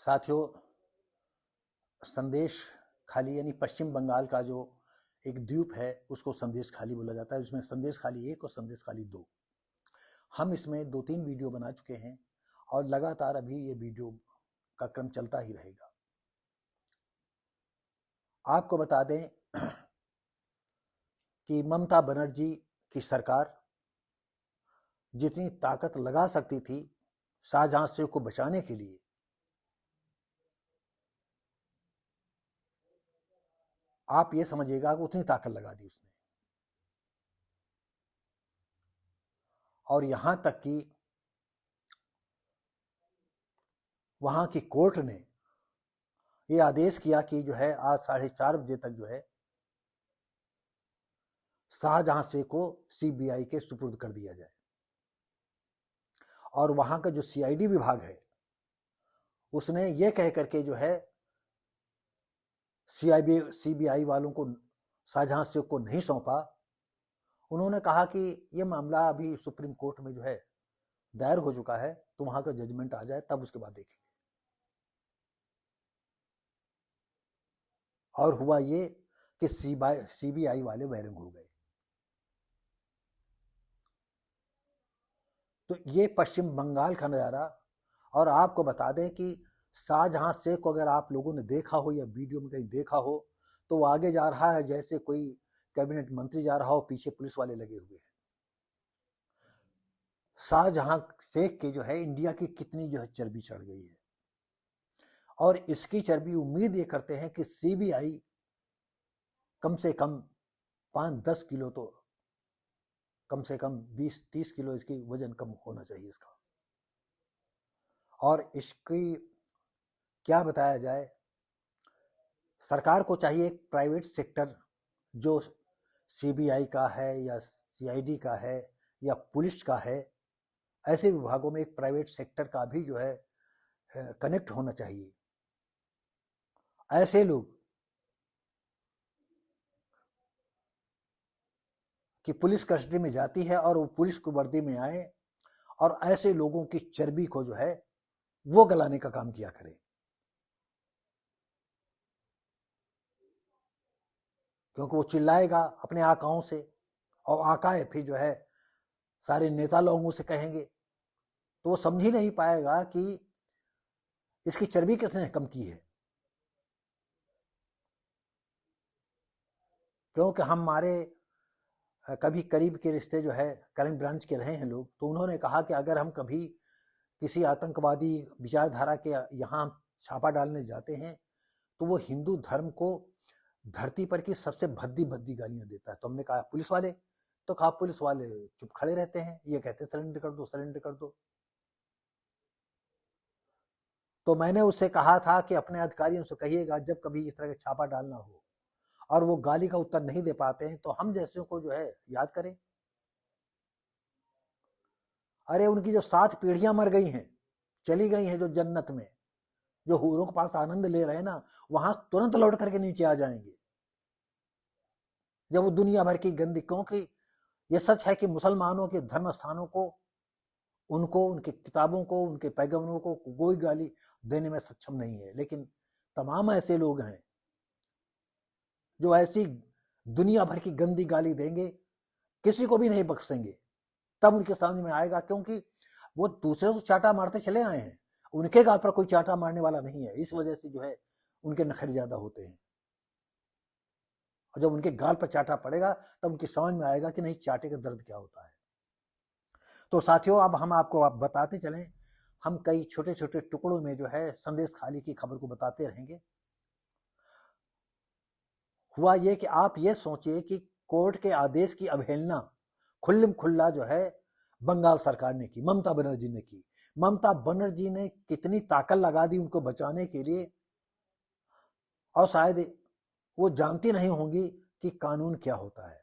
साथियों, संदेश खाली यानी पश्चिम बंगाल का जो एक द्वीप है उसको संदेश खाली बोला जाता है। उसमें संदेश खाली 1 और संदेश खाली 2, हम इसमें 2-3 वीडियो बना चुके हैं और लगातार अभी ये वीडियो का क्रम चलता ही रहेगा। आपको बता दें कि ममता बनर्जी की सरकार जितनी ताकत लगा सकती थी शाहजहां शेख को बचाने के लिए, आप ये समझिएगा कि उतनी ताकत लगा दी उसने। और यहां तक कि वहां की कोर्ट ने ये आदेश किया कि जो है आज 4:30 बजे तक जो है शाहजहां शेख को सीबीआई के सुपुर्द कर दिया जाए। और वहां का जो सीआईडी विभाग है उसने ये कह करके जो है सीबीआई वालों को शाहजहां शेख को नहीं सौंपा। उन्होंने कहा कि ये मामला अभी सुप्रीम कोर्ट में जो है दायर हो चुका है, तो वहां का जजमेंट आ जाए तब उसके बाद देखेंगे। और हुआ ये कि सीबीआई वाले बैरिंग हो गए। तो ये पश्चिम बंगाल का नज़ारा। और आपको बता दें कि शाहजहां शेख को अगर आप लोगों ने देखा हो या वीडियो में कहीं देखा हो तो वो आगे जा रहा है जैसे कोई कैबिनेट मंत्री जा रहा हो, पीछे पुलिस वाले लगे हुए हैं। शाहजहां शेख के जो है इंडिया की कितनी जो है चर्बी चढ़ गई है, और इसकी चर्बी उम्मीद ये करते हैं कि सीबीआई कम से कम 5-10 किलो, तो कम से कम 20-30 किलो इसकी वजन कम होना चाहिए इसका। और इसकी क्या बताया जाए, सरकार को चाहिए एक प्राइवेट सेक्टर जो सीबीआई का है या सीआईडी का है या पुलिस का है, ऐसे विभागों में एक प्राइवेट सेक्टर का भी जो है कनेक्ट होना चाहिए। ऐसे लोग कि पुलिस कस्टडी में जाती है और वो पुलिस की वर्दी में आए और ऐसे लोगों की चर्बी को जो है वो गलाने का काम किया करें। क्योंकि वो चिल्लाएगा अपने आकाओं से, और आकाएं फिर जो है सारे नेता लोगों से कहेंगे, तो वो समझ ही नहीं पाएगा कि इसकी चर्बी किसने कम की है। क्योंकि हमारे कभी करीब के रिश्ते जो है क्राइम ब्रांच के रहे हैं लोग, तो उन्होंने कहा कि अगर हम कभी किसी आतंकवादी विचारधारा के यहाँ छापा डालने जाते हैं तो वो हिंदू धर्म को धरती पर की सबसे भद्दी भद्दी गालियां देता है। तो हमने कहा पुलिस वाले, तो कहा पुलिस वाले चुप खड़े रहते हैं, ये कहते सरेंडर कर दो सरेंडर कर दो। तो मैंने उससे कहा था कि अपने अधिकारियों से कहिएगा जब कभी इस तरह का छापा डालना हो और वो गाली का उत्तर नहीं दे पाते हैं तो हम जैसे को जो है याद करें। अरे उनकी जो 7 पीढ़ियां मर गई हैं, चली गई हैं जो जन्नत में, जो हूरों के पास आनंद ले रहे हैं ना, वहां तुरंत लौट करके नीचे आ जाएंगे जब वो दुनिया भर की गंदी। क्योंकि ये सच है कि मुसलमानों के धर्म स्थानों को, उनको, उनकी किताबों को, उनके पैगंबरों को कोई गाली देने में सक्षम नहीं है, लेकिन तमाम ऐसे लोग हैं जो ऐसी दुनिया भर की गंदी गाली देंगे, किसी को भी नहीं बख्शेंगे। तब उनके समझ में आएगा, क्योंकि वो दूसरे को चाटा मारते चले आए हैं, उनके गाल पर कोई चाटा मारने वाला नहीं है। इस वजह से जो है उनके नखरे ज्यादा होते हैं, और जब उनके गाल पर चाटा पड़ेगा तब उनकी समझ में आएगा कि नहीं, चाटे का दर्द क्या होता है। तो साथियों, अब हम आपको बताते चलें, हम कई छोटे छोटे टुकड़ों में जो है संदेश खाली की खबर को बताते रहेंगे। हुआ ये कि आप ये सोचिए कि कोर्ट के आदेश की अवहेलना खुल्लम खुल्ला जो है बंगाल सरकार ने की, ममता बनर्जी ने की। ममता बनर्जी ने कितनी ताकत लगा दी उनको बचाने के लिए, और शायद वो जानती नहीं होंगी कि कानून क्या होता है,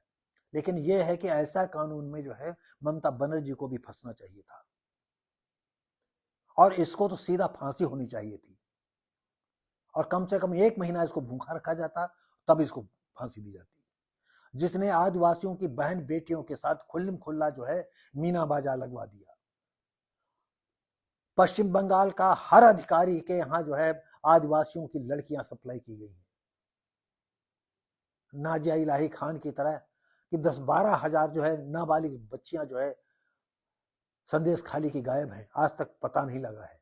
लेकिन यह है कि ऐसा कानून में जो है ममता बनर्जी को भी फंसना चाहिए था, और इसको तो सीधा फांसी होनी चाहिए थी, और कम से कम 1 महीना इसको भूखा रखा जाता, तब इसको फांसी दी जाती। जिसने आदिवासियों की बहन बेटियों के साथ खुल्लम खुल्ला जो है मीना बाजार लगवा दिया। पश्चिम बंगाल का हर अधिकारी के यहाँ जो है आदिवासियों की लड़कियां सप्लाई की गई हैं, नाजिया इलाही खान की तरह कि 10-12 हजार जो है नाबालिग बच्चियां जो है संदेश खाली की गायब हैं, आज तक पता नहीं लगा है।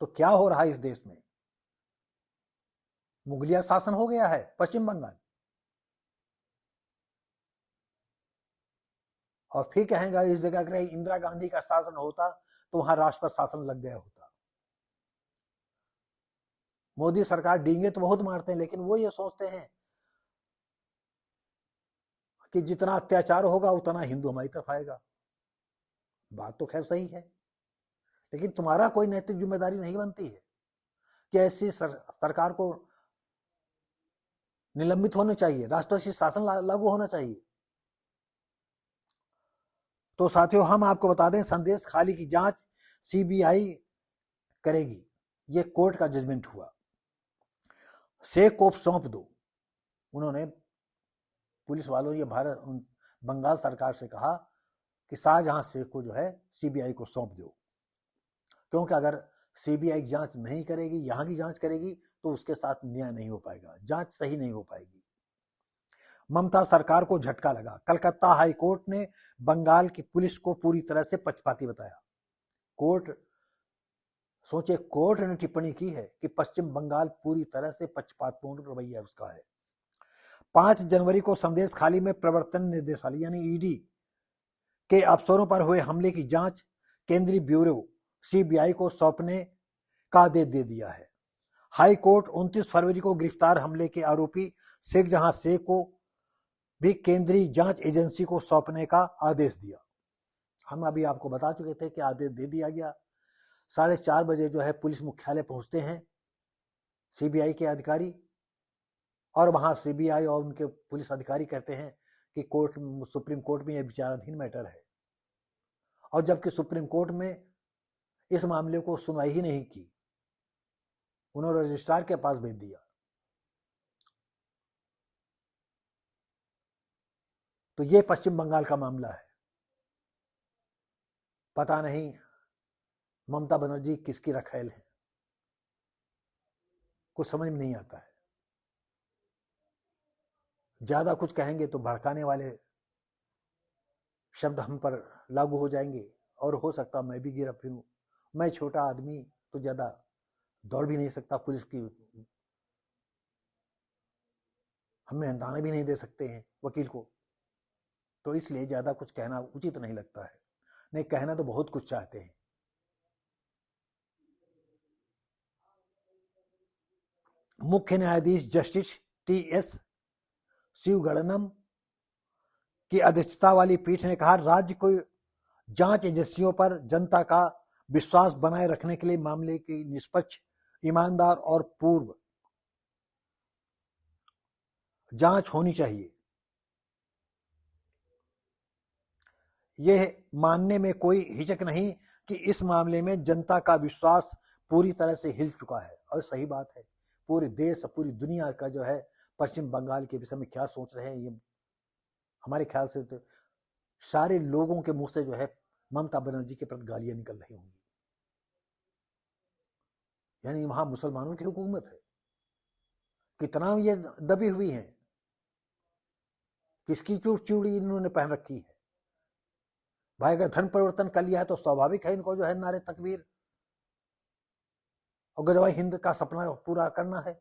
तो क्या हो रहा है इस देश में? मुगलिया शासन हो गया है पश्चिम बंगाल। और फिर कहेंगे इस जगह अगर इंदिरा गांधी का शासन होता तो वहां राष्ट्रपति शासन लग गया होता। मोदी सरकार डींगे तो बहुत मारते हैं, लेकिन वो ये सोचते हैं कि जितना अत्याचार होगा उतना हिंदू हमारी तरफ आएगा। बात तो खैर सही है, लेकिन तुम्हारा कोई नैतिक जिम्मेदारी नहीं बनती है कि ऐसी सरकार को निलंबित होना चाहिए, राष्ट्रपति शासन लागू होना चाहिए। तो साथियों, हम आपको बता दें, संदेश खाली की जांच सीबीआई करेगी, ये कोर्ट का जजमेंट हुआ। शेख को सौंप दो, उन्होंने पुलिस वालों ये बंगाल सरकार से कहा कि शाहजहां शेख को जो है सीबीआई को सौंप दो, क्योंकि अगर सीबीआई जांच नहीं करेगी, यहां की जांच करेगी तो उसके साथ न्याय नहीं हो पाएगा, जांच सही नहीं हो पाएगी। ममता सरकार को झटका लगा। कलकत्ता हाई कोर्ट ने बंगाल की पुलिस को पूरी तरह से पक्षपाती बताया। कोर्ट ने टिप्पणी की है कि पश्चिम बंगाल पूरी तरह से पक्षपातपूर्ण रवैया उसका है। 5 जनवरी को संदेश खाली में प्रवर्तन निदेशालय यानी ईडी के अफसरों पर हुए हमले की जांच केंद्रीय ब्यूरो सीबीआई को सौंपने का आदेश दे दिया है। हाई कोर्ट 29 फरवरी को गिरफ्तार हमले के आरोपी शाहजहां शेख को भी केंद्रीय जांच एजेंसी को सौंपने का आदेश दिया। हम अभी आपको बता चुके थे कि आदेश दे दिया गया। 4:30 बजे जो है पुलिस मुख्यालय पहुंचते हैं सीबीआई के अधिकारी, और वहां सीबीआई और उनके पुलिस अधिकारी कहते हैं कि सुप्रीम कोर्ट में यह विचाराधीन मैटर है, और जबकि सुप्रीम कोर्ट में इस मामले को सुनवाई ही नहीं की, उन्होंने रजिस्ट्रार के पास भेज दिया। तो ये पश्चिम बंगाल का मामला है। पता नहीं ममता बनर्जी किसकी रखैल है, कुछ समझ में नहीं आता है। ज्यादा कुछ कहेंगे तो भड़काने वाले शब्द हम पर लागू हो जाएंगे, और हो सकता मैं भी गिरा फिरूं। मैं छोटा आदमी तो ज्यादा दौड़ भी नहीं सकता, पुलिस की हम मेहनताना भी नहीं दे सकते हैं वकील को, तो इसलिए ज्यादा कुछ कहना उचित नहीं लगता है। नहीं, कहना तो बहुत कुछ चाहते हैं। मुख्य न्यायाधीश जस्टिस टी.एस. शिवगणनम की अध्यक्षता वाली पीठ ने कहा, राज्य को जांच एजेंसियों पर जनता का विश्वास बनाए रखने के लिए मामले की निष्पक्ष, ईमानदार और पूर्व जांच होनी चाहिए। यह मानने में कोई हिचक नहीं कि इस मामले में जनता का विश्वास पूरी तरह से हिल चुका है, और सही बात है। पूरे देश, पूरी दुनिया का जो है पश्चिम बंगाल के विषय में क्या सोच रहे हैं, ये हमारे ख्याल से तो सारे लोगों के मुंह से जो है ममता बनर्जी के प्रति गालियां निकल रही होंगी। यानी वहां मुसलमानों की हुकूमत है, कितना ये दबी हुई है, किसकी चूड़ी इन्होंने पहन रखी है। भाई अगर धन परिवर्तन कर लिया है तो स्वाभाविक है इनको जो है नारे तकबीर और गजवाई हिंद का सपना पूरा करना है।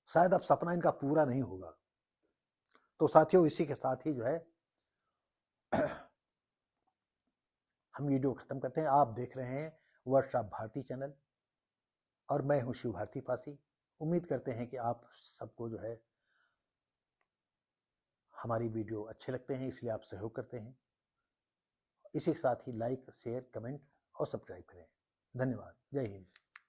शायद अब सपना इनका पूरा नहीं होगा। तो साथियों, इसी के साथ ही जो है हम वीडियो खत्म करते हैं। आप देख रहे हैं वर्कशॉप भारती चैनल, और मैं हूं शिव भारती पासी। उम्मीद करते हैं कि आप सबको जो है हमारी वीडियो अच्छे लगते हैं, इसलिए आप सहयोग करते हैं। इसी के साथ ही लाइक, शेयर, कमेंट और सब्सक्राइब करें। धन्यवाद। जय हिंद।